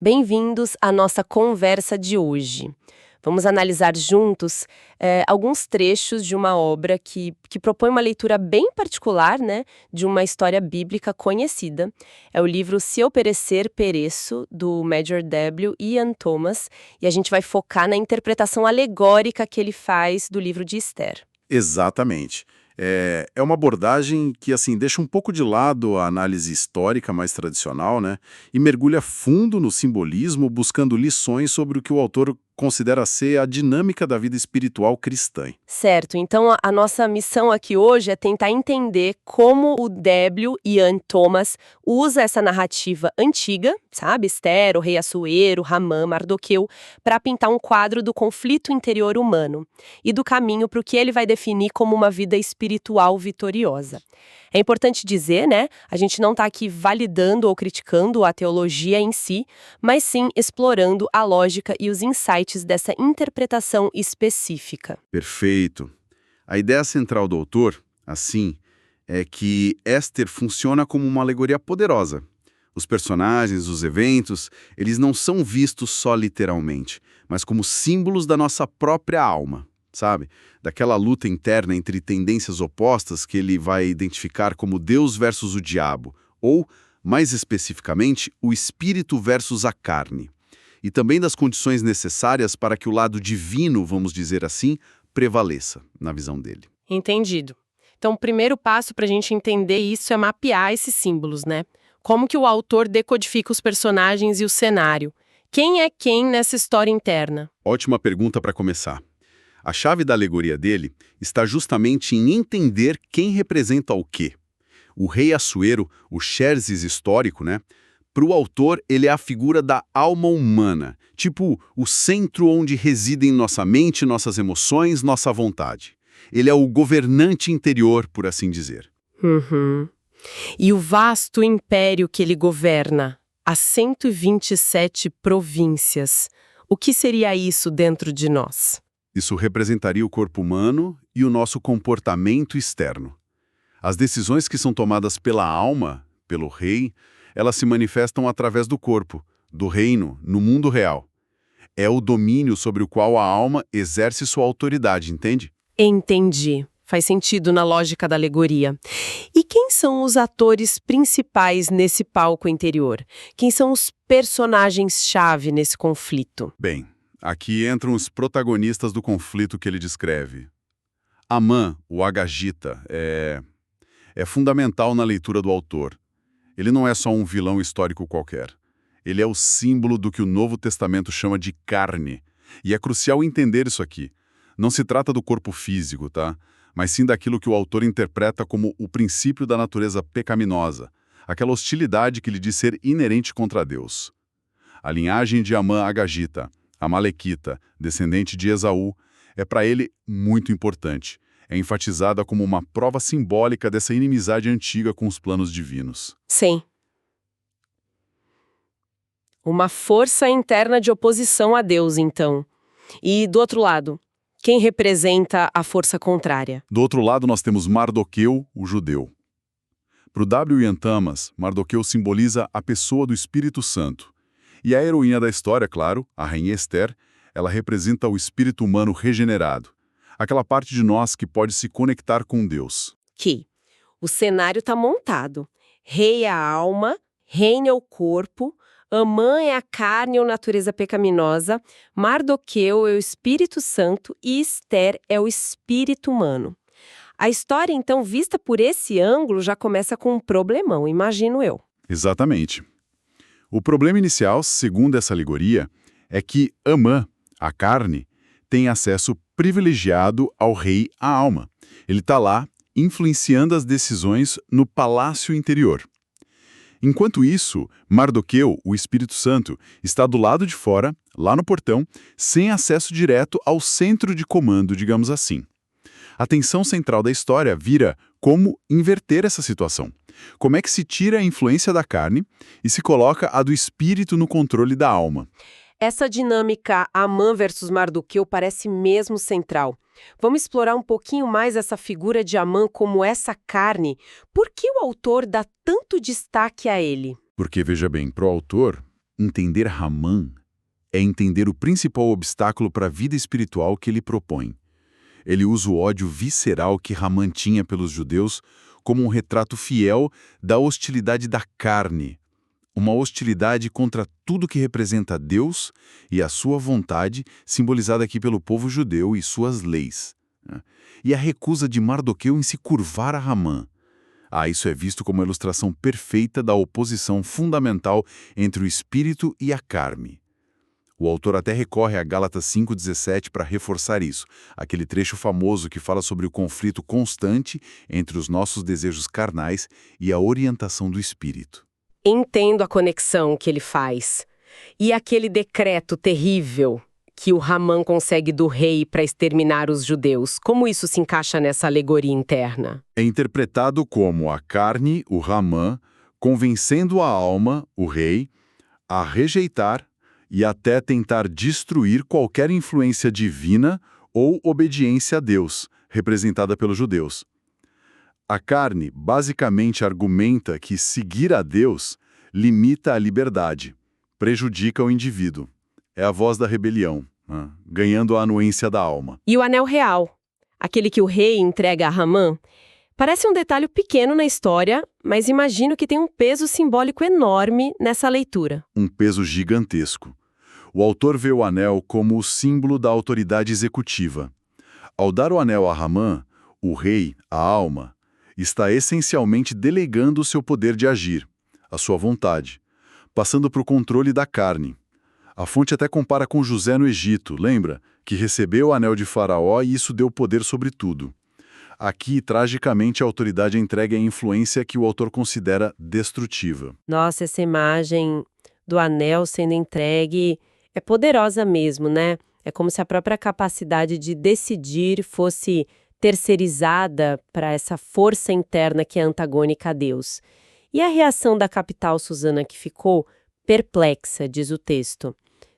Bem-vindos à nossa conversa de hoje. Vamos analisar juntos alguns trechos de uma obra que propõe uma leitura bem particular, né, de uma história bíblica conhecida. É o livro Se Eu Perecer, Pereço, do Major W. Ian Thomas, e a gente vai focar na interpretação alegórica que ele faz do livro de Esther. Exatamente. É uma abordagem que assim deixa um pouco de lado a análise histórica mais tradicional, né? E mergulha fundo no simbolismo, buscando lições sobre o que o autor considera ser a dinâmica da vida espiritual cristã. Certo, então a nossa missão aqui hoje é tentar entender como o W. Ian Thomas usa essa narrativa antiga, sabe? Esther, o rei Assuero, Ramã, Mardoqueu, para pintar um quadro do conflito interior humano e do caminho para o que ele vai definir como uma vida espiritual vitoriosa. É importante dizer, né? A gente não está aqui validando ou criticando a teologia em si, mas sim explorando a lógica e os insights dessa interpretação específica. Perfeito. A ideia central do autor, assim, é que Éster funciona como uma alegoria poderosa. Os personagens, os eventos, eles não são vistos só literalmente, mas como símbolos da nossa própria alma, sabe? Daquela luta interna entre tendências opostas que ele vai identificar como Deus versus o diabo, ou, mais especificamente, o espírito versus a carne. E também das condições necessárias para que o lado divino, vamos dizer assim, prevaleça, na visão dele. Entendido. Então, o primeiro passo para a gente entender isso é mapear esses símbolos, né? Como que o autor decodifica os personagens e o cenário? Quem é quem nessa história interna? Ótima pergunta para começar. A chave da alegoria dele está justamente em entender quem representa o quê. O rei Assuero, o Xerxes histórico, né? Para o autor, ele é a figura da alma humana, tipo o centro onde residem nossa mente, nossas emoções, nossa vontade. Ele é o governante interior, por assim dizer. Uhum. E o vasto império que ele governa, as 127 províncias. O que seria isso dentro de nós? Isso representaria o corpo humano e o nosso comportamento externo. As decisões que são tomadas pela alma, pelo rei, elas se manifestam através do corpo, do reino, no mundo real. É o domínio sobre o qual a alma exerce sua autoridade, entende? Entendi. Faz sentido na lógica da alegoria. E quem são os atores principais nesse palco interior? Quem são os personagens-chave nesse conflito? Bem, aqui entram os protagonistas do conflito que ele descreve. Amã, o Agagita, é fundamental na leitura do autor. Ele não é só um vilão histórico qualquer. Ele é o símbolo do que o Novo Testamento chama de carne. E é crucial entender isso aqui. Não se trata do corpo físico, tá? Mas sim daquilo que o autor interpreta como o princípio da natureza pecaminosa, aquela hostilidade que lhe diz ser inerente contra Deus. A linhagem de Amã Agagita, a Malequita, descendente de Esaú, é para ele muito importante. É enfatizada como uma prova simbólica dessa inimizade antiga com os planos divinos. Sim. Uma força interna de oposição a Deus, então. E do outro lado, quem representa a força contrária? Do outro lado, nós temos Mardoqueu, o judeu. Para o W. Ian Thomas, Mardoqueu simboliza a pessoa do Espírito Santo. E a heroína da história, claro, a rainha Esther, ela representa o espírito humano regenerado. Aquela parte de nós que pode se conectar com Deus. O cenário está montado. Rei é a alma, reina é o corpo, Amã é a carne ou natureza pecaminosa, Mardoqueu é o Espírito Santo e Esther é o espírito humano. A história, então, vista por esse ângulo, já começa com um problemão, imagino eu. Exatamente. O problema inicial, segundo essa alegoria, é que Amã, a carne, tem acesso privilegiado ao rei, a alma. Ele está lá, influenciando as decisões no palácio interior. Enquanto isso, Mardoqueu, o Espírito Santo, está do lado de fora, lá no portão, sem acesso direto ao centro de comando, digamos assim. A tensão central da história vira como inverter essa situação. Como é que se tira a influência da carne e se coloca a do espírito no controle da alma? Essa dinâmica Amã versus Mardoqueu parece mesmo central. Vamos explorar um pouquinho mais essa figura de Amã como essa carne. Por que o autor dá tanto destaque a ele? Porque, veja bem, para o autor, Entender Haman é entender o principal obstáculo para a vida espiritual que ele propõe. Ele usa o ódio visceral que Haman tinha pelos judeus como um retrato fiel da hostilidade da carne, uma hostilidade contra tudo que representa Deus e a sua vontade, simbolizada aqui pelo povo judeu e suas leis. E a recusa de Mardoqueu em se curvar a Haman. Isso é visto como a ilustração perfeita da oposição fundamental entre o espírito e a carne. O autor até recorre a Gálatas 5,17 para reforçar isso, aquele trecho famoso que fala sobre o conflito constante entre os nossos desejos carnais e a orientação do espírito. Entendo a conexão que ele faz. E aquele decreto terrível que o Haman consegue do rei para exterminar os judeus, como isso se encaixa nessa alegoria interna? É interpretado como a carne, o Haman, convencendo a alma, o rei, a rejeitar e até tentar destruir qualquer influência divina ou obediência a Deus, representada pelos judeus. A carne basicamente argumenta que seguir a Deus limita a liberdade, prejudica o indivíduo. É a voz da rebelião, ganhando a anuência da alma. E o anel real, aquele que o rei entrega a Haman, parece um detalhe pequeno na história, mas imagino que tem um peso simbólico enorme nessa leitura. Um peso gigantesco. O autor vê o anel como o símbolo da autoridade executiva. Ao dar o anel a Haman, o rei, a alma, está essencialmente delegando o seu poder de agir, a sua vontade, passando para o controle da carne. A fonte até compara com José no Egito, lembra? Que recebeu o anel de Faraó e isso deu poder sobre tudo. Aqui, tragicamente, a autoridade é entregue à influência que o autor considera destrutiva. Nossa, essa imagem do anel sendo entregue é poderosa mesmo, né? É como se a própria capacidade de decidir fosse terceirizada para essa força interna que é antagônica a Deus. E a reação da capital Susana que ficou perplexa, diz o texto.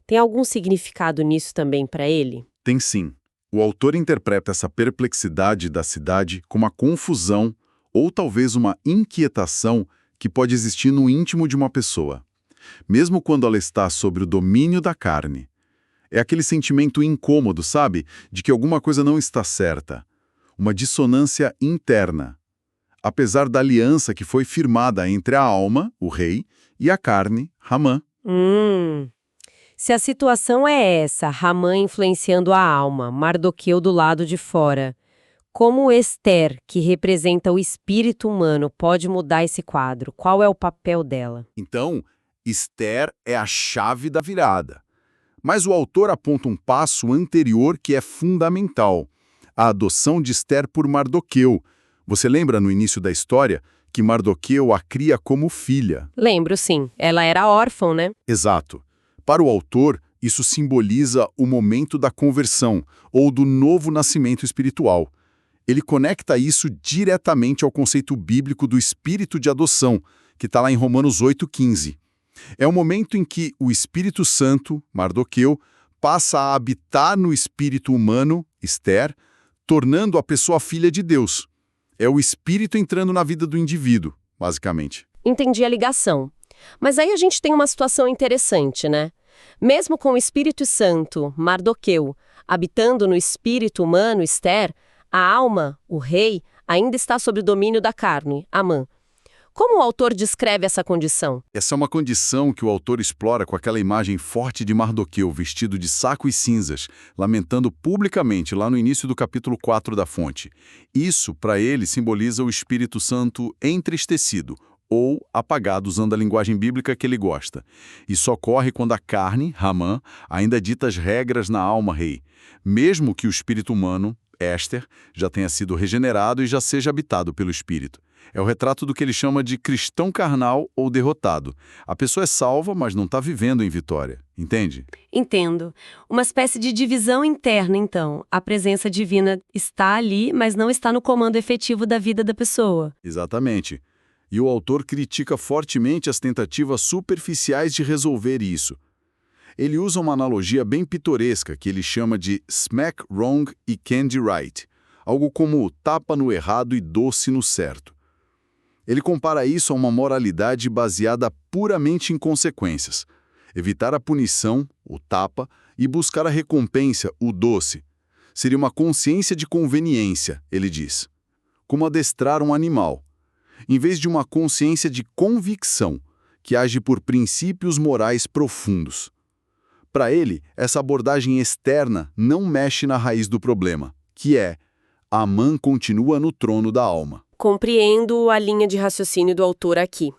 Tem algum significado nisso também para ele? Tem sim. O autor interpreta essa perplexidade da cidade como uma confusão ou talvez uma inquietação que pode existir no íntimo de uma pessoa, mesmo quando ela está sob o domínio da carne. É aquele sentimento incômodo, sabe? De que alguma coisa não está certa. Uma dissonância interna. Apesar da aliança que foi firmada entre a alma, o rei, e a carne, Haman. Se a situação é essa, Haman influenciando a alma, Mardoqueu do lado de fora, como Esther, que representa o espírito humano, pode mudar esse quadro? Qual é o papel dela? Então, Esther é a chave da virada. Mas o autor aponta um passo anterior que é fundamental, a adoção de Esther por Mardoqueu. Você lembra no início da história que Mardoqueu a cria como filha? Lembro, sim. Ela era órfã, né? Exato. Para o autor, isso simboliza o momento da conversão, ou do novo nascimento espiritual. Ele conecta isso diretamente ao conceito bíblico do espírito de adoção, que está lá em Romanos 8,15. É o momento em que o Espírito Santo, Mardoqueu, passa a habitar no espírito humano, Esther, tornando a pessoa filha de Deus. É o espírito entrando na vida do indivíduo, basicamente. Entendi a ligação. Mas aí a gente tem uma situação interessante, né? Mesmo com o Espírito Santo, Mardoqueu, habitando no espírito humano, Esther, a alma, o rei, ainda está sob o domínio da carne, Haman. Como o autor descreve essa condição? Essa é uma condição que o autor explora com aquela imagem forte de Mardoqueu, vestido de saco e cinzas, lamentando publicamente lá no início do capítulo 4 da fonte. Isso, para ele, simboliza o Espírito Santo entristecido, ou apagado, usando a linguagem bíblica que ele gosta. Isso ocorre quando a carne, Haman, ainda dita as regras na alma rei, mesmo que o espírito humano, Esther, já tenha sido regenerado e já seja habitado pelo espírito. É o retrato do que ele chama de cristão carnal ou derrotado. A pessoa é salva, mas não está vivendo em vitória. Entende? Entendo. Uma espécie de divisão interna, então. A presença divina está ali, mas não está no comando efetivo da vida da pessoa. Exatamente. E o autor critica fortemente as tentativas superficiais de resolver isso. Ele usa uma analogia bem pitoresca que ele chama de smack wrong e candy right, algo como tapa no errado e doce no certo. Ele compara isso a uma moralidade baseada puramente em consequências. Evitar a punição, o tapa, e buscar a recompensa, o doce. Seria uma consciência de conveniência, ele diz. Como adestrar um animal. Em vez de uma consciência de convicção, que age por princípios morais profundos. Para ele, essa abordagem externa não mexe na raiz do problema, que é: Amã continua no trono da alma. Compreendo a linha de raciocínio do autor aqui.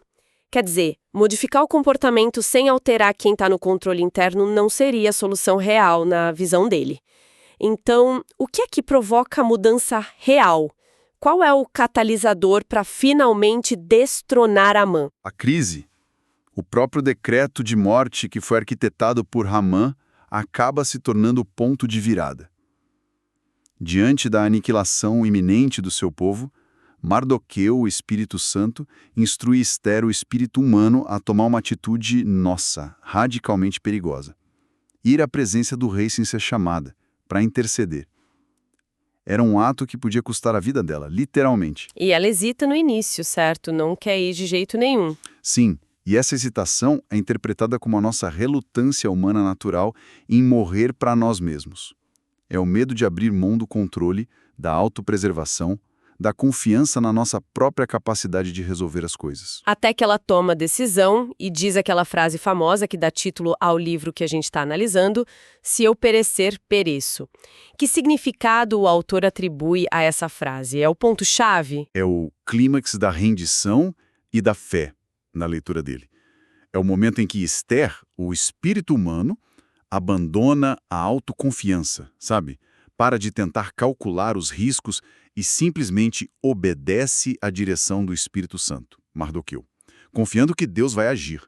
Quer dizer, modificar o comportamento sem alterar quem está no controle interno não seria a solução real na visão dele. Então, o que é que provoca a mudança real? Qual é o catalisador para finalmente destronar Amã? A crise, o próprio decreto de morte que foi arquitetado por Ramã, acaba se tornando o ponto de virada. Diante da aniquilação iminente do seu povo, Mardoqueu, o Espírito Santo, instrui Ester, o espírito humano, a tomar uma atitude, radicalmente perigosa. Ir à presença do rei sem ser chamada, para interceder. Era um ato que podia custar a vida dela, literalmente. E ela hesita no início, certo? Não quer ir de jeito nenhum. Sim, e essa hesitação é interpretada como a nossa relutância humana natural em morrer para nós mesmos. É o medo de abrir mão do controle, da autopreservação, da confiança na nossa própria capacidade de resolver as coisas. Até que ela toma a decisão e diz aquela frase famosa que dá título ao livro que a gente está analisando: se eu perecer, pereço. Que significado o autor atribui a essa frase? É o ponto-chave? É o clímax da rendição e da fé na leitura dele. É o momento em que Ester, o espírito humano, abandona a autoconfiança, sabe? Para de tentar calcular os riscos e simplesmente obedece à direção do Espírito Santo, Mardoqueu, confiando que Deus vai agir.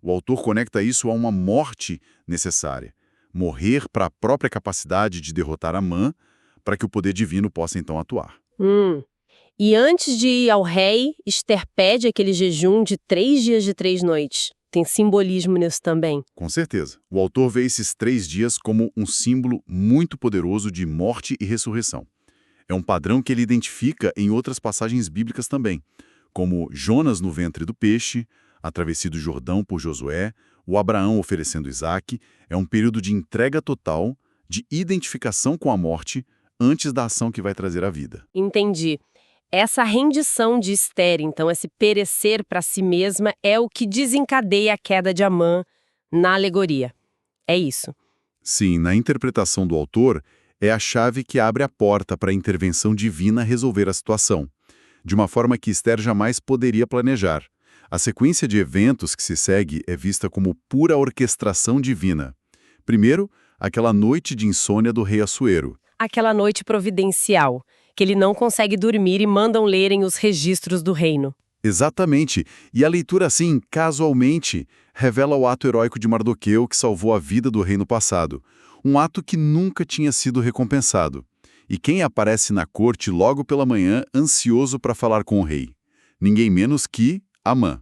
O autor conecta isso a uma morte necessária. Morrer para a própria capacidade de derrotar Amã, para que o poder divino possa então atuar. E antes de ir ao rei, Ester pede aquele jejum de 3 dias e 3 noites. Tem simbolismo nisso também. Com certeza. O autor vê esses 3 dias como um símbolo muito poderoso de morte e ressurreição. É um padrão que ele identifica em outras passagens bíblicas também, como Jonas no ventre do peixe, a travessia do Jordão por Josué, o Abraão oferecendo Isaque. É um período de entrega total, de identificação com a morte, antes da ação que vai trazer a vida. Entendi. Essa rendição de Ester, então, esse perecer para si mesma, é o que desencadeia a queda de Amã na alegoria. É isso. Sim, na interpretação do autor, é a chave que abre a porta para a intervenção divina resolver a situação, de uma forma que Ester jamais poderia planejar. A sequência de eventos que se segue é vista como pura orquestração divina. Primeiro, aquela noite de insônia do rei Assuero. Aquela noite providencial, que ele não consegue dormir e mandam lerem os registros do reino. Exatamente. E a leitura, assim, casualmente, revela o ato heróico de Mardoqueu que salvou a vida do rei no passado. Um ato que nunca tinha sido recompensado. E quem aparece na corte logo pela manhã, ansioso para falar com o rei? Ninguém menos que Amã,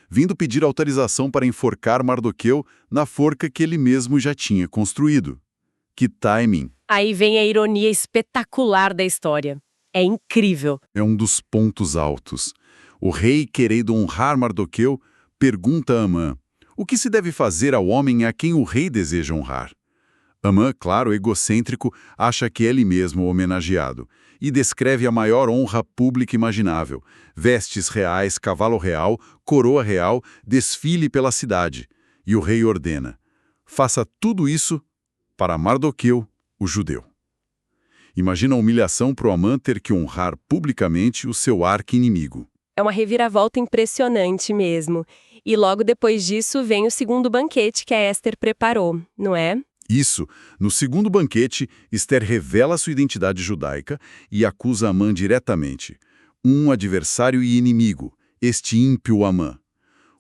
vindo pedir autorização para enforcar Mardoqueu na forca que ele mesmo já tinha construído. Que timing! Aí vem a ironia espetacular da história. É incrível. É um dos pontos altos. O rei, querendo honrar Mardoqueu, pergunta a Amã: o que se deve fazer ao homem a quem o rei deseja honrar? Amã, claro, egocêntrico, acha que é ele mesmo o homenageado e descreve a maior honra pública imaginável: vestes reais, cavalo real, coroa real, desfile pela cidade. E o rei ordena: faça tudo isso para Mardoqueu, o judeu. Imagina a humilhação para o Amã ter que honrar publicamente o seu arqui-inimigo. É uma reviravolta impressionante mesmo. E logo depois disso vem o segundo banquete que a Ester preparou, não é? Isso. No segundo banquete, Ester revela sua identidade judaica e acusa Amã diretamente. Um adversário e inimigo, este ímpio Amã.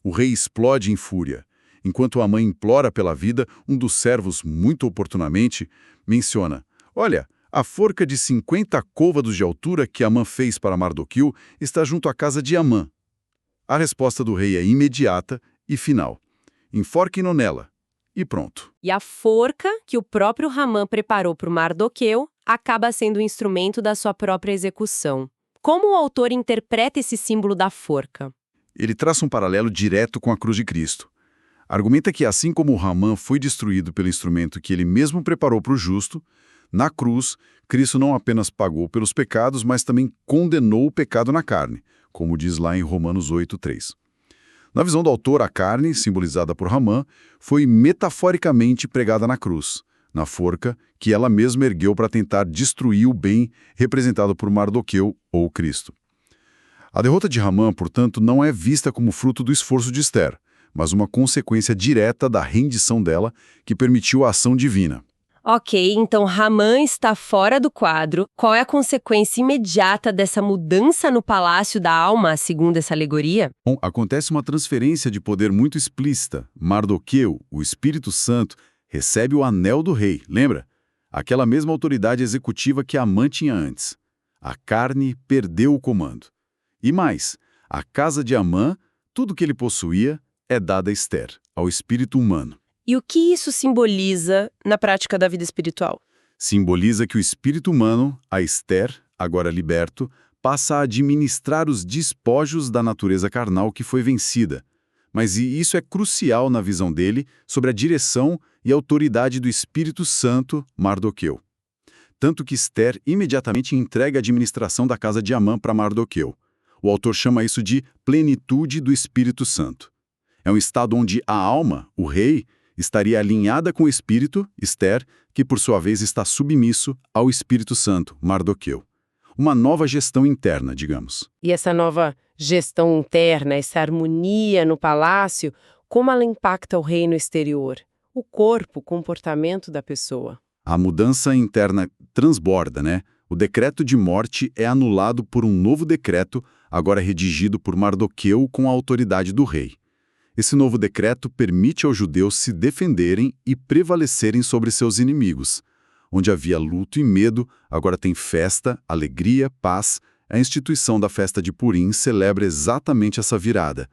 O rei explode em fúria. Enquanto Amã implora pela vida, um dos servos, muito oportunamente, menciona: olha, a forca de 50 côvados de altura que Amã fez para Mardoqueu está junto à casa de Amã. A resposta do rei é imediata e final: enforquem-no nela. E pronto. E a forca que o próprio Ramã preparou para o Mardoqueu acaba sendo o instrumento da sua própria execução. Como o autor interpreta esse símbolo da forca? Ele traça um paralelo direto com a cruz de Cristo. Argumenta que assim como Ramã foi destruído pelo instrumento que ele mesmo preparou para o justo, na cruz, Cristo não apenas pagou pelos pecados, mas também condenou o pecado na carne, como diz lá em Romanos 8:3. Na visão do autor, a carne, simbolizada por Ramã, foi metaforicamente pregada na cruz, na forca que ela mesma ergueu para tentar destruir o bem representado por Mardoqueu ou Cristo. A derrota de Ramã, portanto, não é vista como fruto do esforço de Ester, mas uma consequência direta da rendição dela que permitiu a ação divina. Ok, então Ramã está fora do quadro. Qual é a consequência imediata dessa mudança no palácio da alma, segundo essa alegoria? Bom, acontece uma transferência de poder muito explícita. Mardoqueu, o Espírito Santo, recebe o anel do rei, lembra? Aquela mesma autoridade executiva que Amã tinha antes. A carne perdeu o comando. E mais, a casa de Amã, tudo que ele possuía, é dada a Ester, ao espírito humano. E o que isso simboliza na prática da vida espiritual? Simboliza que o espírito humano, a Ester, agora liberto, passa a administrar os despojos da natureza carnal que foi vencida. Mas isso é crucial na visão dele sobre a direção e autoridade do Espírito Santo, Mardoqueu. Tanto que Ester imediatamente entrega a administração da casa de Amã para Mardoqueu. O autor chama isso de plenitude do Espírito Santo. É um estado onde a alma, o rei, estaria alinhada com o espírito, Ester, que por sua vez está submisso ao Espírito Santo, Mardoqueu. Uma nova gestão interna, digamos. E essa nova gestão interna, essa harmonia no palácio, como ela impacta o reino exterior? O corpo, o comportamento da pessoa. A mudança interna transborda, né? O decreto de morte é anulado por um novo decreto, agora redigido por Mardoqueu com a autoridade do rei. Esse novo decreto permite aos judeus se defenderem e prevalecerem sobre seus inimigos. Onde havia luto e medo, agora tem festa, alegria, paz. A instituição da festa de Purim celebra exatamente essa virada.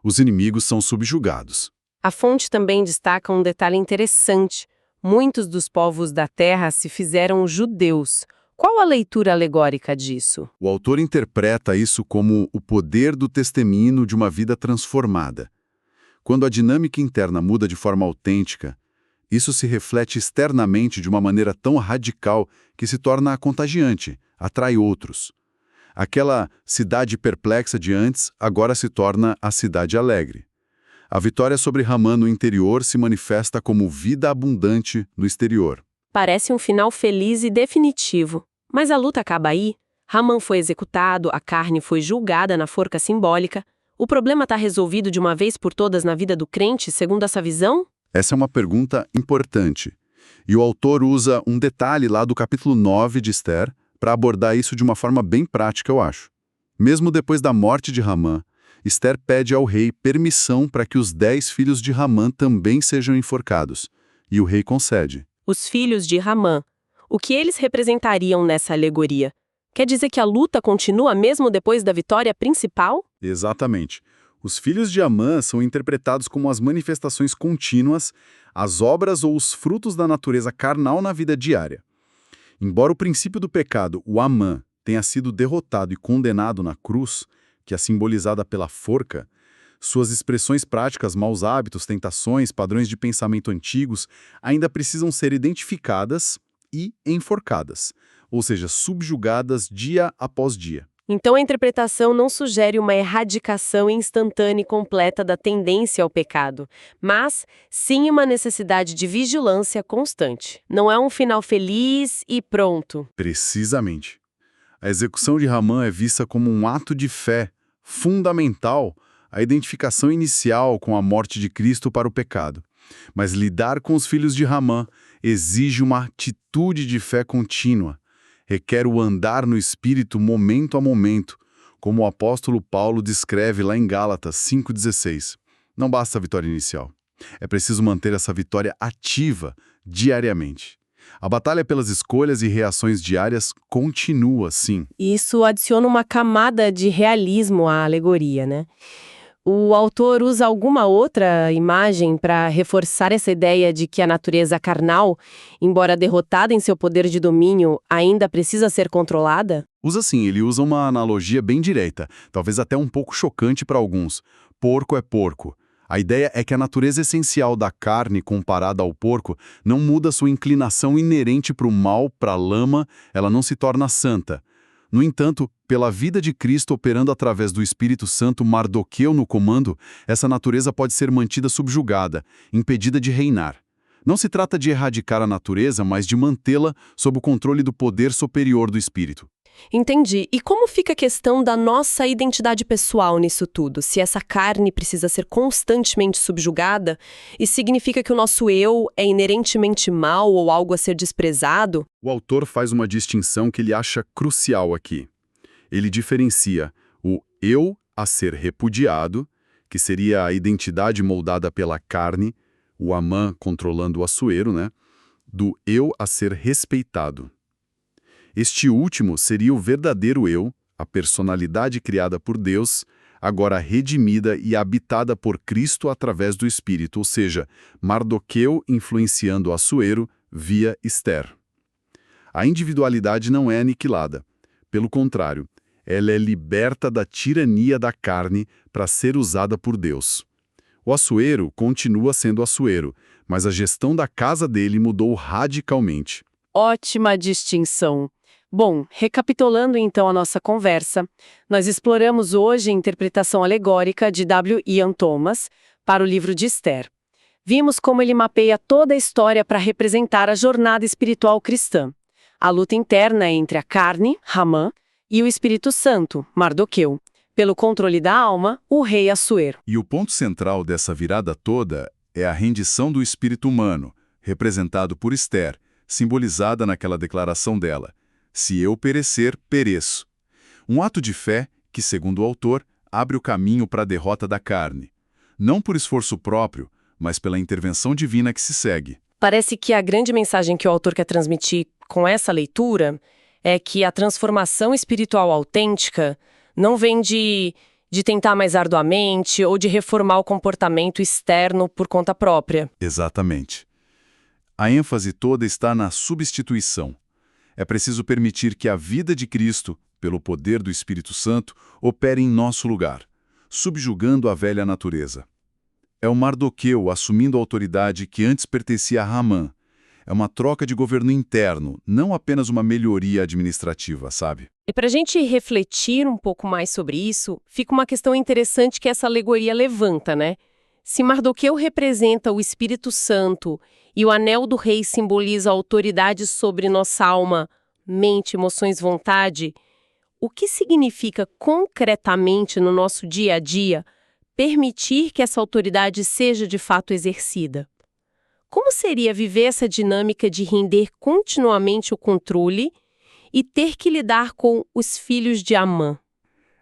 Os inimigos são subjugados. A fonte também destaca um detalhe interessante. Muitos dos povos da terra se fizeram judeus. Qual a leitura alegórica disso? O autor interpreta isso como o poder do testemunho de uma vida transformada. Quando a dinâmica interna muda de forma autêntica, isso se reflete externamente de uma maneira tão radical que se torna contagiante, atrai outros. Aquela cidade perplexa de antes agora se torna a cidade alegre. A vitória sobre Ramã no interior se manifesta como vida abundante no exterior. Parece um final feliz e definitivo. Mas a luta acaba aí. Ramã foi executado, a carne foi julgada na forca simbólica. O problema está resolvido de uma vez por todas na vida do crente, segundo essa visão? Essa é uma pergunta importante. E o autor usa um detalhe lá do capítulo 9 de Ester para abordar isso de uma forma bem prática, eu acho. Mesmo depois da morte de Ramã, Ester pede ao rei permissão para que os 10 filhos de Ramã também sejam enforcados. E o rei concede. Os filhos de Ramã. O que eles representariam nessa alegoria? Quer dizer que a luta continua mesmo depois da vitória principal? Exatamente. Os filhos de Amã são interpretados como as manifestações contínuas, as obras ou os frutos da natureza carnal na vida diária. Embora o princípio do pecado, o Amã, tenha sido derrotado e condenado na cruz, que é simbolizada pela forca, suas expressões práticas, maus hábitos, tentações, padrões de pensamento antigos, ainda precisam ser identificadas e enforcadas, ou seja, subjugadas dia após dia. Então a interpretação não sugere uma erradicação instantânea e completa da tendência ao pecado, mas sim uma necessidade de vigilância constante. Não é um final feliz e pronto. Precisamente. A execução de Ramã é vista como um ato de fé fundamental à identificação inicial com a morte de Cristo para o pecado. Mas lidar com os filhos de Ramã exige uma atitude de fé contínua. Requer o andar no Espírito momento a momento, como o apóstolo Paulo descreve lá em Gálatas 5,16. Não basta a vitória inicial. É preciso manter essa vitória ativa diariamente. A batalha pelas escolhas e reações diárias continua, sim. Isso adiciona uma camada de realismo à alegoria, né? O autor usa alguma outra imagem para reforçar essa ideia de que a natureza carnal, embora derrotada em seu poder de domínio, ainda precisa ser controlada? Usa sim, ele usa uma analogia bem direta, talvez até um pouco chocante para alguns. Porco é porco. A ideia é que a natureza essencial da carne comparada ao porco não muda sua inclinação inerente para o mal, para a lama, ela não se torna santa. No entanto, pela vida de Cristo operando através do Espírito Santo Mardoqueu no comando, essa natureza pode ser mantida subjugada, impedida de reinar. Não se trata de erradicar a natureza, mas de mantê-la sob o controle do poder superior do Espírito. Entendi. E como fica a questão da nossa identidade pessoal nisso tudo? Se essa carne precisa ser constantemente subjugada, isso significa que o nosso eu é inerentemente mal ou algo a ser desprezado? O autor faz uma distinção que ele acha crucial aqui. Ele diferencia o eu a ser repudiado, que seria a identidade moldada pela carne, o Amã controlando o Assuero, né? Do eu a ser respeitado. Este último seria o verdadeiro eu, a personalidade criada por Deus, agora redimida e habitada por Cristo através do Espírito, ou seja, Mardoqueu influenciando Assuero via Esther. A individualidade não é aniquilada. Pelo contrário, ela é liberta da tirania da carne para ser usada por Deus. O Assuero continua sendo Assuero, mas a gestão da casa dele mudou radicalmente. Ótima distinção. Bom, recapitulando então a nossa conversa, nós exploramos hoje a interpretação alegórica de W. Ian Thomas para o livro de Esther. Vimos como ele mapeia toda a história para representar a jornada espiritual cristã. A luta interna entre a carne, Hamã, e o Espírito Santo, Mardoqueu. Pelo controle da alma, o rei Assuero. E o ponto central dessa virada toda é a rendição do espírito humano, representado por Esther, simbolizada naquela declaração dela: se eu perecer, pereço. Um ato de fé que, segundo o autor, abre o caminho para a derrota da carne. Não por esforço próprio, mas pela intervenção divina que se segue. Parece que a grande mensagem que o autor quer transmitir com essa leitura é que a transformação espiritual autêntica não vem de tentar mais arduamente ou de reformar o comportamento externo por conta própria. Exatamente. A ênfase toda está na substituição. É preciso permitir que a vida de Cristo, pelo poder do Espírito Santo, opere em nosso lugar, subjugando a velha natureza. É o Mardoqueu assumindo a autoridade que antes pertencia a Hamã. É uma troca de governo interno, não apenas uma melhoria administrativa, sabe? E para a gente refletir um pouco mais sobre isso, fica uma questão interessante que essa alegoria levanta, né? Se Mardoqueu representa o Espírito Santo e o anel do rei simboliza a autoridade sobre nossa alma, mente, emoções, vontade, o que significa concretamente no nosso dia a dia permitir que essa autoridade seja de fato exercida? Como seria viver essa dinâmica de render continuamente o controle e ter que lidar com os filhos de Amã?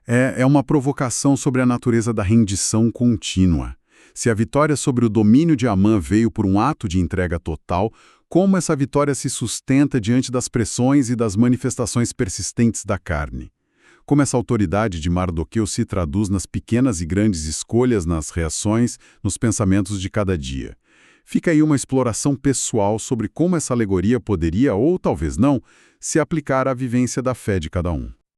É uma provocação sobre a natureza da rendição contínua. Se a vitória sobre o domínio de Amã veio por um ato de entrega total, como essa vitória se sustenta diante das pressões e das manifestações persistentes da carne? Como essa autoridade de Mardoqueu se traduz nas pequenas e grandes escolhas, nas reações, nos pensamentos de cada dia? Fica aí uma exploração pessoal sobre como essa alegoria poderia, ou talvez não, se aplicar à vivência da fé de cada um.